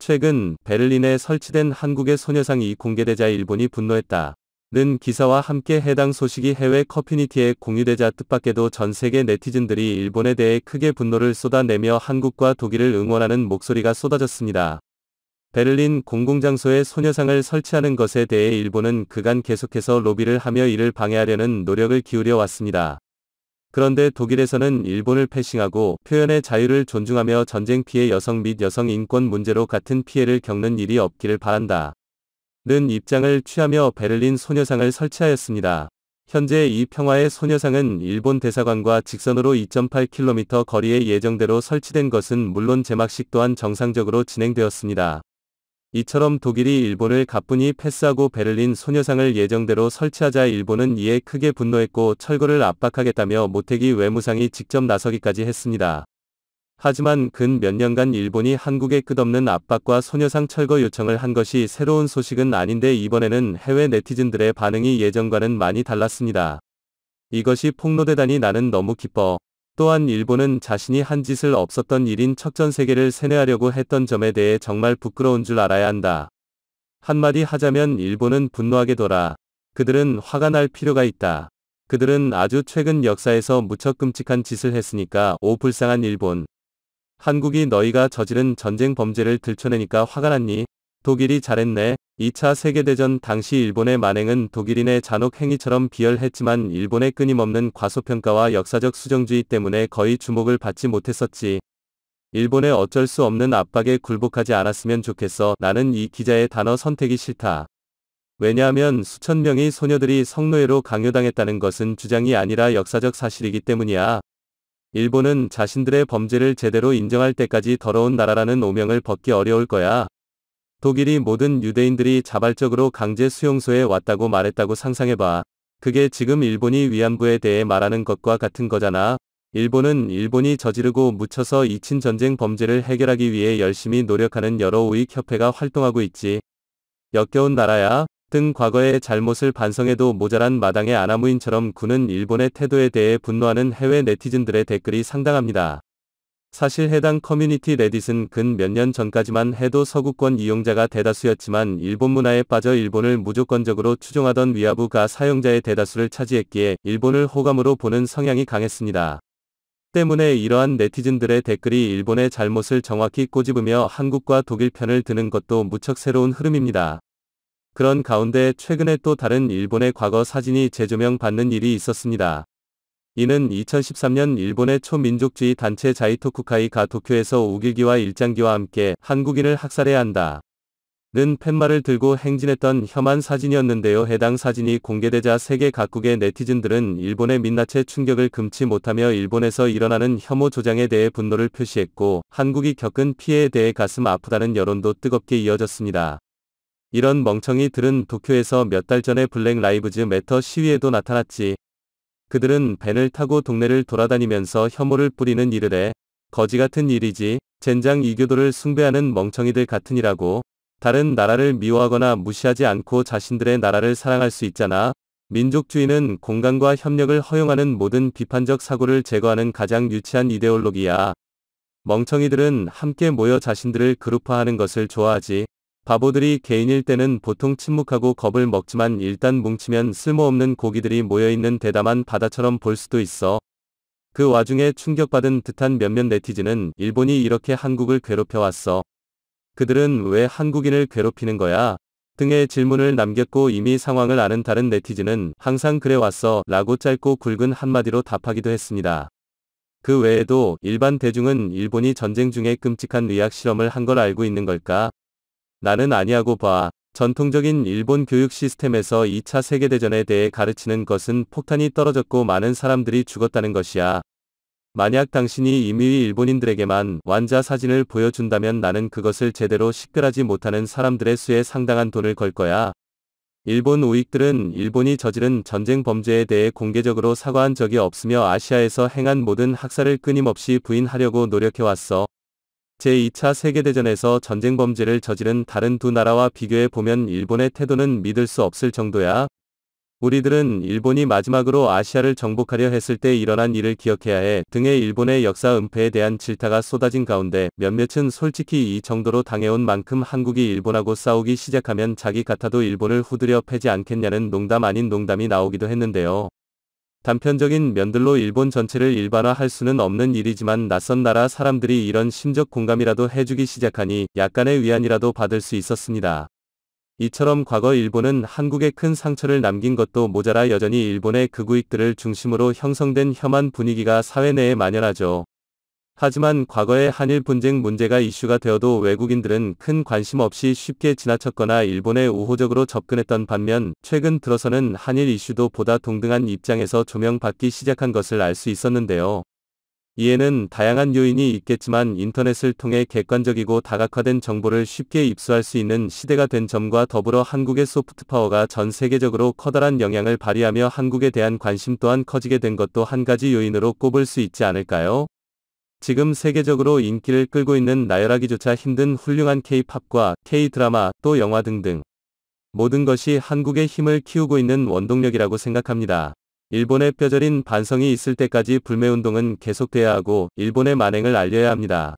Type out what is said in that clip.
최근 베를린에 설치된 한국의 소녀상이 공개되자 일본이 분노했다. 는 기사와 함께 해당 소식이 해외 커뮤니티에 공유되자 뜻밖에도 전 세계 네티즌들이 일본에 대해 크게 분노를 쏟아내며 한국과 독일을 응원하는 목소리가 쏟아졌습니다. 베를린 공공장소에 소녀상을 설치하는 것에 대해 일본은 그간 계속해서 로비를 하며 이를 방해하려는 노력을 기울여 왔습니다. 그런데 독일에서는 일본을 패싱하고 표현의 자유를 존중하며 전쟁 피해 여성 및 여성 인권 문제로 같은 피해를 겪는 일이 없기를 바란다. 는 입장을 취하며 베를린 소녀상을 설치하였습니다. 현재 이 평화의 소녀상은 일본 대사관과 직선으로 2.8km 거리에 예정대로 설치된 것은 물론 제막식 또한 정상적으로 진행되었습니다. 이처럼 독일이 일본을 가뿐히 패스하고 베를린 소녀상을 예정대로 설치하자 일본은 이에 크게 분노했고 철거를 압박하겠다며 모태기 외무상이 직접 나서기까지 했습니다. 하지만 근 몇 년간 일본이 한국에 끝없는 압박과 소녀상 철거 요청을 한 것이 새로운 소식은 아닌데 이번에는 해외 네티즌들의 반응이 예전과는 많이 달랐습니다. 이것이 폭로되다니 나는 너무 기뻐. 또한 일본은 자신이 한 짓을 없었던 일인 척전세계를 세뇌하려고 했던 점에 대해 정말 부끄러운 줄 알아야 한다. 한마디 하자면 일본은 분노하게 둬라. 그들은 화가 날 필요가 있다. 그들은 아주 최근 역사에서 무척 끔찍한 짓을 했으니까 오 불쌍한 일본. 한국이 너희가 저지른 전쟁 범죄를 들춰내니까 화가 났니? 독일이 잘했네. 2차 세계대전 당시 일본의 만행은 독일인의 잔혹 행위처럼 비열했지만 일본의 끊임없는 과소평가와 역사적 수정주의 때문에 거의 주목을 받지 못했었지. 일본의 어쩔 수 없는 압박에 굴복하지 않았으면 좋겠어. 나는 이 기자의 단어 선택이 싫다. 왜냐하면 수천 명의 소녀들이 성노예로 강요당했다는 것은 주장이 아니라 역사적 사실이기 때문이야. 일본은 자신들의 범죄를 제대로 인정할 때까지 더러운 나라라는 오명을 벗기 어려울 거야. 독일이 모든 유대인들이 자발적으로 강제 수용소에 왔다고 말했다고 상상해봐. 그게 지금 일본이 위안부에 대해 말하는 것과 같은 거잖아. 일본은 일본이 저지르고 묻혀서 잊힌 전쟁 범죄를 해결하기 위해 열심히 노력하는 여러 우익협회가 활동하고 있지. 역겨운 나라야. 등 과거의 잘못을 반성해도 모자란 마당의 아나무인처럼 구는 일본의 태도에 대해 분노하는 해외 네티즌들의 댓글이 상당합니다. 사실 해당 커뮤니티 레딧은 근 몇 년 전까지만 해도 서구권 이용자가 대다수였지만 일본 문화에 빠져 일본을 무조건적으로 추종하던 위아부가 사용자의 대다수를 차지했기에 일본을 호감으로 보는 성향이 강했습니다. 때문에 이러한 네티즌들의 댓글이 일본의 잘못을 정확히 꼬집으며 한국과 독일 편을 드는 것도 무척 새로운 흐름입니다. 그런 가운데 최근에 또 다른 일본의 과거 사진이 재조명받는 일이 있었습니다. 이는 2013년 일본의 초민족주의 단체 자이토쿠카이가 도쿄에서 우길기와 일장기와 함께 한국인을 학살해야 한다. 는 팻말을 들고 행진했던 혐한 사진이었는데요. 해당 사진이 공개되자 세계 각국의 네티즌들은 일본의 민낯에 충격을 금치 못하며 일본에서 일어나는 혐오 조장에 대해 분노를 표시했고 한국이 겪은 피해에 대해 가슴 아프다는 여론도 뜨겁게 이어졌습니다. 이런 멍청이들은 도쿄에서 몇 달 전에 블랙 라이브즈 매터 시위에도 나타났지. 그들은 밴을 타고 동네를 돌아다니면서 혐오를 뿌리는 일을 해. 거지 같은 일이지. 젠장 이교도를 숭배하는 멍청이들 같으니라고. 다른 나라를 미워하거나 무시하지 않고 자신들의 나라를 사랑할 수 있잖아. 민족주의는 공간과 협력을 허용하는 모든 비판적 사고를 제거하는 가장 유치한 이데올로기야. 멍청이들은 함께 모여 자신들을 그룹화하는 것을 좋아하지. 바보들이 개인일 때는 보통 침묵하고 겁을 먹지만 일단 뭉치면 쓸모없는 고기들이 모여있는 대담한 바다처럼 볼 수도 있어. 그 와중에 충격받은 듯한 몇몇 네티즌은 일본이 이렇게 한국을 괴롭혀왔어. 그들은 왜 한국인을 괴롭히는 거야? 등의 질문을 남겼고 이미 상황을 아는 다른 네티즌은 항상 그래왔어 라고 짧고 굵은 한마디로 답하기도 했습니다. 그 외에도 일반 대중은 일본이 전쟁 중에 끔찍한 의학 실험을 한 걸 알고 있는 걸까? 나는 아니하고 봐. 전통적인 일본 교육 시스템에서 2차 세계대전에 대해 가르치는 것은 폭탄이 떨어졌고 많은 사람들이 죽었다는 것이야. 만약 당신이 임의위 일본인들에게만 완자 사진을 보여준다면 나는 그것을 제대로 식별하지 못하는 사람들의 수에 상당한 돈을 걸 거야. 일본 우익들은 일본이 저지른 전쟁 범죄에 대해 공개적으로 사과한 적이 없으며 아시아에서 행한 모든 학살을 끊임없이 부인하려고 노력해왔어. 제2차 세계대전에서 전쟁 범죄를 저지른 다른 두 나라와 비교해 보면 일본의 태도는 믿을 수 없을 정도야. 우리들은 일본이 마지막으로 아시아를 정복하려 했을 때 일어난 일을 기억해야 해 등의 일본의 역사 은폐에 대한 질타가 쏟아진 가운데 몇몇은 솔직히 이 정도로 당해온 만큼 한국이 일본하고 싸우기 시작하면 자기 같아도 일본을 후드려 패지 않겠냐는 농담 아닌 농담이 나오기도 했는데요. 단편적인 면들로 일본 전체를 일반화할 수는 없는 일이지만 낯선 나라 사람들이 이런 심적 공감이라도 해주기 시작하니 약간의 위안이라도 받을 수 있었습니다. 이처럼 과거 일본은 한국에 큰 상처를 남긴 것도 모자라 여전히 일본의 극우익들을 중심으로 형성된 혐한 분위기가 사회 내에 만연하죠. 하지만 과거의 한일 분쟁 문제가 이슈가 되어도 외국인들은 큰 관심 없이 쉽게 지나쳤거나 일본에 우호적으로 접근했던 반면 최근 들어서는 한일 이슈도 보다 동등한 입장에서 조명받기 시작한 것을 알 수 있었는데요. 이에는 다양한 요인이 있겠지만 인터넷을 통해 객관적이고 다각화된 정보를 쉽게 입수할 수 있는 시대가 된 점과 더불어 한국의 소프트파워가 전 세계적으로 커다란 영향을 발휘하며 한국에 대한 관심 또한 커지게 된 것도 한 가지 요인으로 꼽을 수 있지 않을까요? 지금 세계적으로 인기를 끌고 있는 나열하기조차 힘든 훌륭한 K-팝과 K-드라마, 또 영화 등등. 모든 것이 한국의 힘을 키우고 있는 원동력이라고 생각합니다. 일본의 뼈저린 반성이 있을 때까지 불매운동은 계속돼야 하고 일본의 만행을 알려야 합니다.